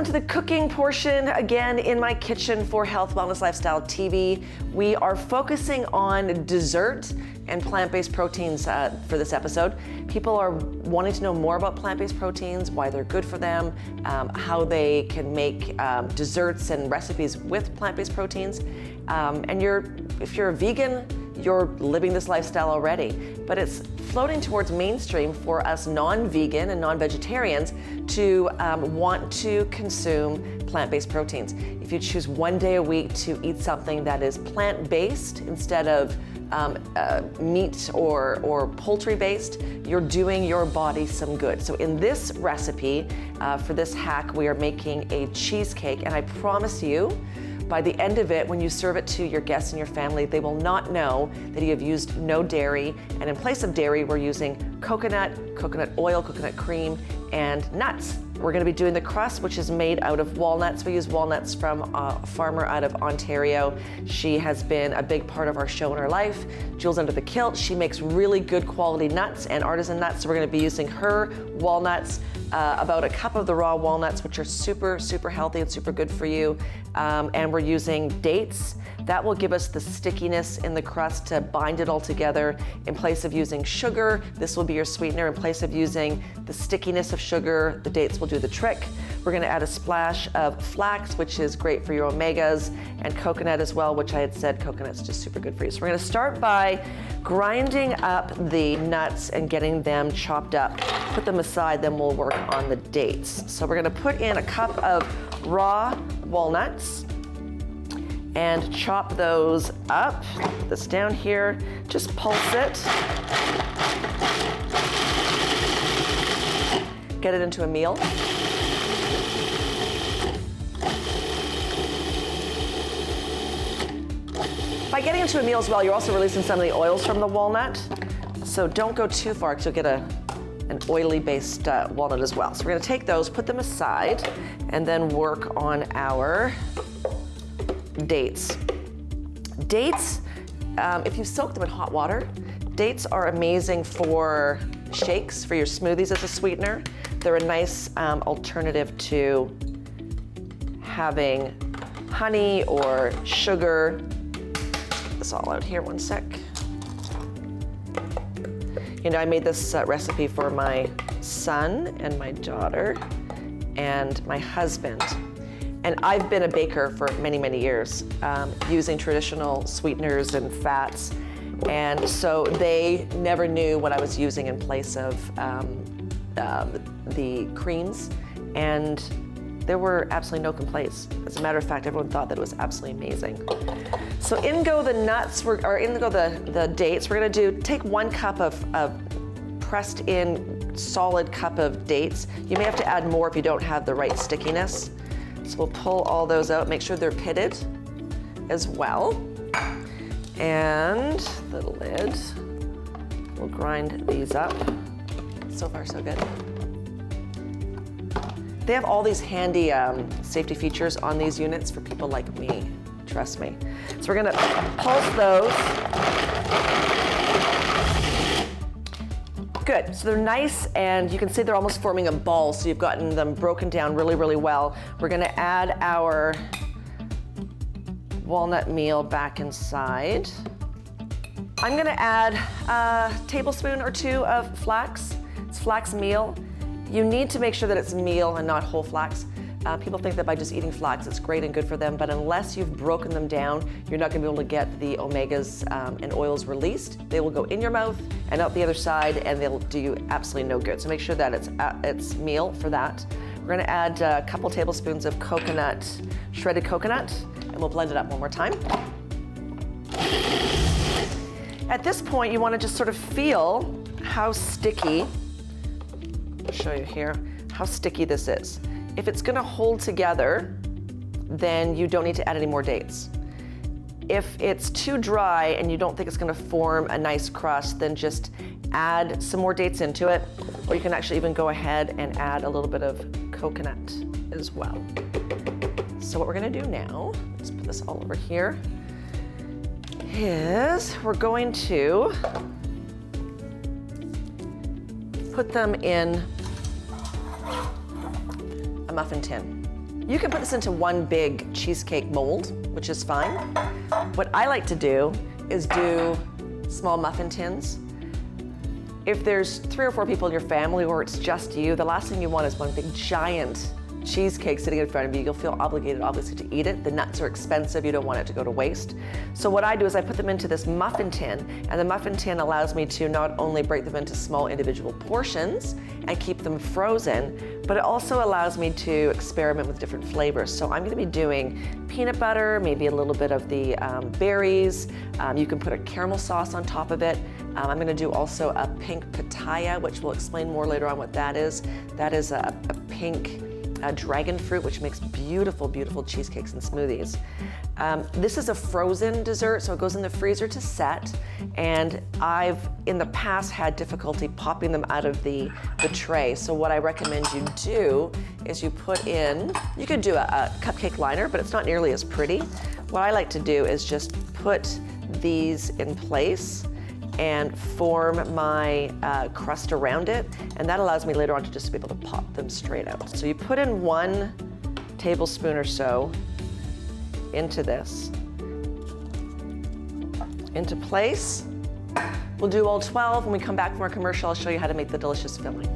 Welcome to the cooking portion, again in my kitchen for Health, Wellness, Lifestyle TV. We are focusing on dessert and plant-based proteins for this episode. People are wanting to know more about plant-based proteins, why they're good for them, how they can make desserts and recipes with plant-based proteins. And if you're a vegan, you're living this lifestyle already, but it's floating towards mainstream for us non-vegan and non-vegetarians to want to consume plant-based proteins. If you choose one day a week to eat something that is plant-based instead of meat or poultry-based, you're doing your body some good. So in this recipe, for this hack, we are making a cheesecake, and I promise you, by the end of it, when you serve it to your guests and your family, they will not know that you have used no dairy. And in place of dairy, we're using coconut oil, coconut cream, and nuts. We're gonna be doing the crust, which is made out of walnuts. We use walnuts from a farmer out of Ontario. She has been a big part of our show in her life. Jules Under the Kilt, she makes really good quality nuts and artisan nuts. So we're gonna be using her walnuts, about a cup of the raw walnuts, which are super, super healthy and super good for you. And we're using dates. That will give us the stickiness in the crust to bind it all together. In place of using sugar, this will be your sweetener. In place of using the stickiness of sugar, the dates will do the trick. We're gonna add a splash of flax, which is great for your omegas, and coconut as well, which I had said coconut's just super good for you. So we're gonna start by grinding up the nuts and getting them chopped up. Put them aside, then we'll work on the dates. So we're gonna put in a cup of raw walnuts and chop those up. Put this down here, just pulse it. Get it into a meal. By getting into a meal as well, you're also releasing some of the oils from the walnut. So don't go too far because you'll get an oily based walnut as well. So we're gonna take those, put them aside, and then work on our dates. Dates, if you soak them in hot water, dates are amazing for shakes, for your smoothies as a sweetener. They're a nice alternative to having honey or sugar. Get this all out here, one sec. You know, I made this recipe for my son and my daughter and my husband. And I've been a baker for many, many years, using traditional sweeteners and fats. And so they never knew what I was using in place of the creams. And there were absolutely no complaints. As a matter of fact, everyone thought that it was absolutely amazing. So in go the nuts, or in go the dates. We're gonna take 1 cup of pressed in solid cup of dates. You may have to add more if you don't have the right stickiness. So we'll pull all those out, make sure they're pitted as well. And the lid, we'll grind these up. So far, so good. They have all these handy safety features on these units for people like me, trust me. So we're gonna pulse those. Good, so they're nice, and you can see they're almost forming a ball, so you've gotten them broken down really, really well. We're gonna add our walnut meal back inside. I'm gonna add a tablespoon or 2 of flax. It's flax meal. You need to make sure that it's meal and not whole flax. People think that by just eating flax, it's great and good for them, but unless you've broken them down, you're not gonna be able to get the omegas and oils released. They will go in your mouth and out the other side, and they'll do you absolutely no good. So make sure that it's meal for that. We're gonna add a couple tablespoons of coconut, shredded coconut, and we'll blend it up one more time. At this point, you wanna just sort of feel how sticky, I'll show you here, how sticky this is. If it's gonna hold together, then you don't need to add any more dates. If it's too dry and you don't think it's gonna form a nice crust, then just add some more dates into it, or you can actually even go ahead and add a little bit of coconut as well. So what we're gonna do now, let's put this all over here, is we're going to put them in a muffin tin. You can put this into one big cheesecake mold, which is fine. What I like to do is do small muffin tins. If there's 3 or 4 people in your family or it's just you, the last thing you want is one big giant cheesecake sitting in front of you. You'll feel obligated, obviously, to eat it. The nuts are expensive. You don't want it to go to waste. So what I do is I put them into this muffin tin, and the muffin tin allows me to not only break them into small individual portions and keep them frozen, but it also allows me to experiment with different flavors. So I'm going to be doing peanut butter, maybe a little bit of the berries. You can put a caramel sauce on top of it. I'm going to do also a pink pitaya, which we'll explain more later on what that is. That is a pink dragon fruit, which makes beautiful, beautiful cheesecakes and smoothies. This is a frozen dessert, so it goes in the freezer to set. And I've, in the past, had difficulty popping them out of the tray. So what I recommend you do is you put in, you could do a cupcake liner, but it's not nearly as pretty. What I like to do is just put these in place and form my crust around it, and that allows me later on to just be able to pop them straight out. So you put in 1 tablespoon or so into this, into place. We'll do all 12. When we come back from our commercial, I'll show you how to make the delicious filling.